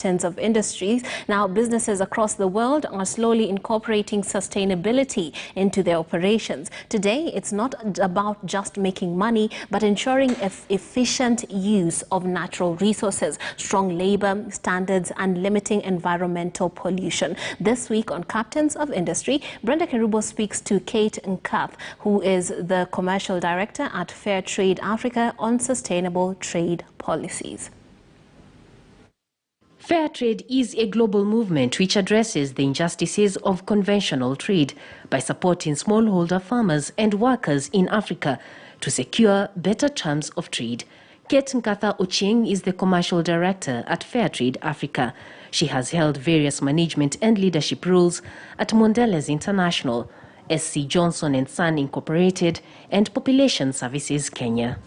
of industries. Now, businesses across the world are slowly incorporating sustainability into their operations. Today, it's not about just making money, but ensuring efficient use of natural resources, strong labor standards, and limiting environmental pollution. This week on Captains of Industry, Brenda Kerubo speaks to Kate Nkatha, who is the Commercial Director at Fair Trade Africa, on sustainable trade policies. Fair trade is a global movement which addresses the injustices of conventional trade by supporting smallholder farmers and workers in Africa to secure better terms of trade. Kate Nkatha Ochieng is the Commercial Director at Fair Trade Africa. She has held various management and leadership roles at Mondelez International, SC Johnson & Son Incorporated, and Population Services Kenya.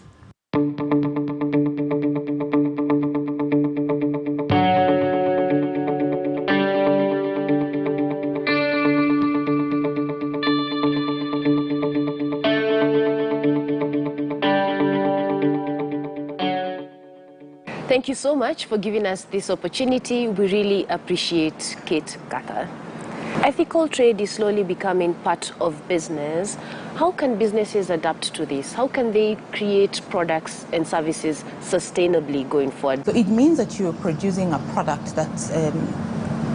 Thank you so much for giving us this opportunity. We really appreciate Kate Nkatha. Ethical trade is slowly becoming part of business. How can businesses adapt to this? How can they create products and services sustainably going forward? So it means that you're producing a product that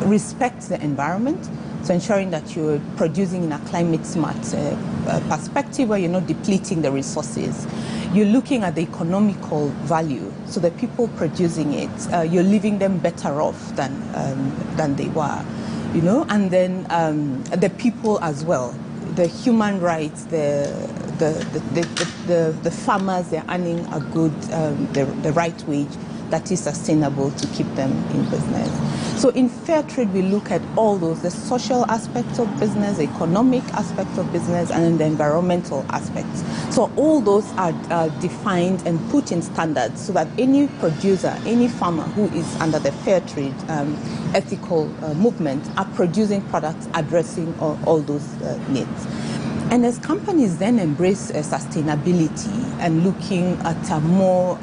respects the environment, so ensuring that you're producing in a climate smart perspective where you're not depleting the resources. You're looking at the economical value, so the people producing it, you're leaving them better off than they were, you know. And then the people as well, the human rights, the farmers, they're earning a good, the right wage that is sustainable to keep them in business. So in fair trade, we look at all those, the social aspects of business, the economic aspects of business, and then the environmental aspects. So all those are defined and put in standards so that any producer, any farmer who is under the fair trade ethical movement are producing products addressing all those needs. And as companies then embrace sustainability and looking at a more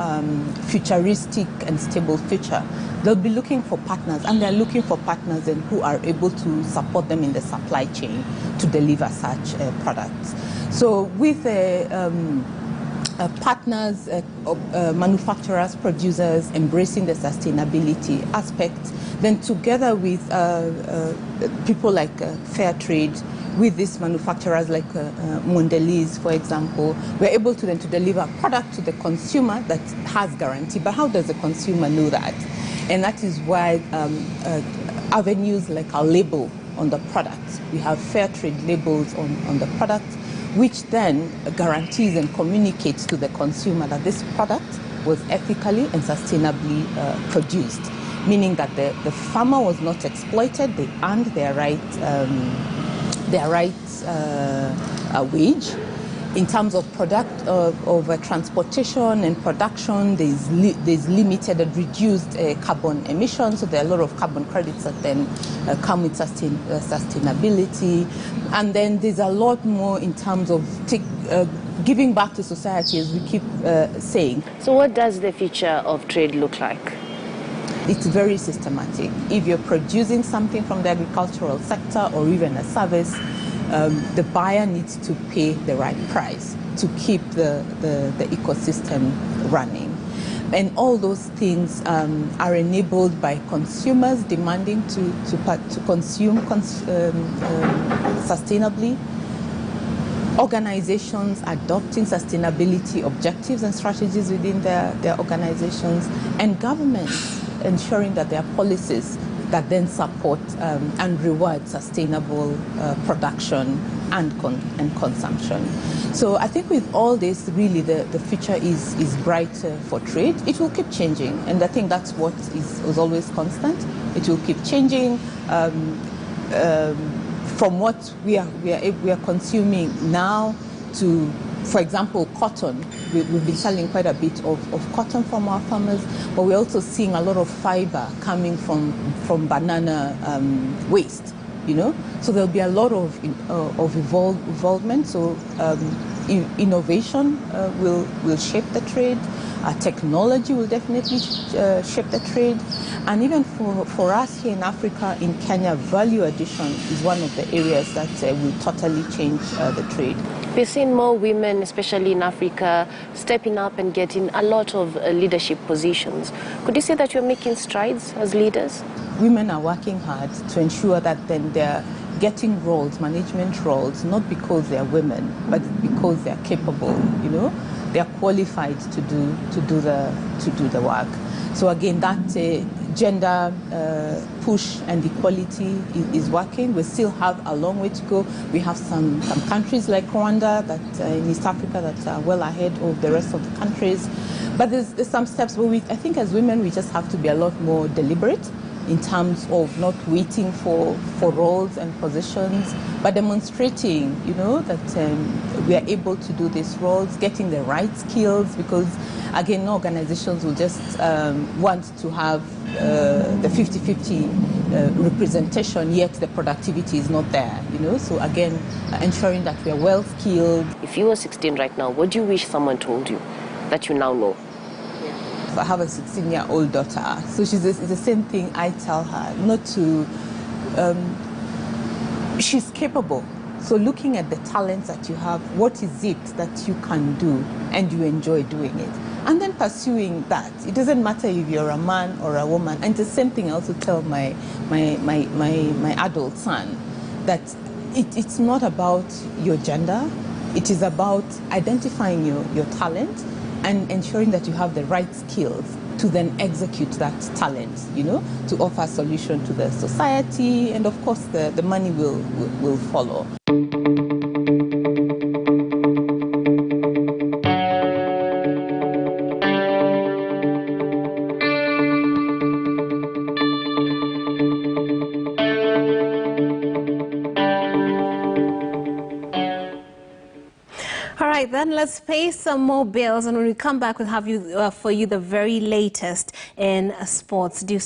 futuristic and stable future, they'll be looking for partners, and they're looking for partners then who are able to support them in the supply chain to deliver such products. So with partners, manufacturers, producers embracing the sustainability aspect, then together with people like Fair Trade, with these manufacturers like Mondelez, for example, we're able to then to deliver a product to the consumer that has guarantee. But how does the consumer know that? And that is why avenues like our label on the product. We have fair trade labels on the product, which then guarantees and communicates to the consumer that this product was ethically and sustainably produced, meaning that the farmer was not exploited, they earned their right wage. In terms of product of transportation and production, there's limited and reduced carbon emissions, so there are a lot of carbon credits that then come with sustainability. And then there's a lot more in terms of giving back to society, as we keep saying. So what does the future of trade look like? It's very systematic. If you're producing something from the agricultural sector or even a service, the buyer needs to pay the right price to keep the ecosystem running. And all those things are enabled by consumers demanding to consume sustainably, organizations adopting sustainability objectives and strategies within their organizations, and governments ensuring that there are policies that then support and reward sustainable production and consumption. So I think with all this, really the future is bright for trade. It will keep changing, and I think that's what is always constant. It will keep changing from what we are consuming now to, for example, cotton. We've been selling quite a bit of cotton from our farmers, but we're also seeing a lot of fiber coming from banana waste, you know. So there'll be a lot of involvement. So innovation will shape the trade. Technology will definitely shape the trade. And even for us here in Africa, in Kenya, value addition is one of the areas that will totally change the trade. We're seeing more women, especially in Africa, stepping up and getting a lot of leadership positions. Could you say that you're making strides as leaders? Women are working hard to ensure that then they're getting roles, management roles, not because they're women, but because they're capable, you know. They are qualified to do the work. So again, that gender push and equality is working. We still have a long way to go. We have some countries like Rwanda that in East Africa that are well ahead of the rest of the countries. But there's some steps where I think as women we just have to be a lot more deliberate in terms of not waiting for roles and positions, but demonstrating, you know, that we are able to do these roles, getting the right skills, because again, no organizations will just want to have the 50-50 representation, yet the productivity is not there, you know. So again, ensuring that we are well skilled. If you were 16 right now, what do you wish someone told you that you now know? I have a 16-year-old daughter, so it's the same thing I tell her, not to, she's capable. So looking at the talents that you have, what is it that you can do and you enjoy doing it? And then pursuing that. It doesn't matter if you're a man or a woman. And the same thing I also tell my adult son, that it's not about your gender, it is about identifying your talent and ensuring that you have the right skills to then execute that talent, you know, to offer a solution to the society, and of course the money will follow. All right, then let's pay some more bills, and when we come back, we'll have for you the very latest in sports. Do stay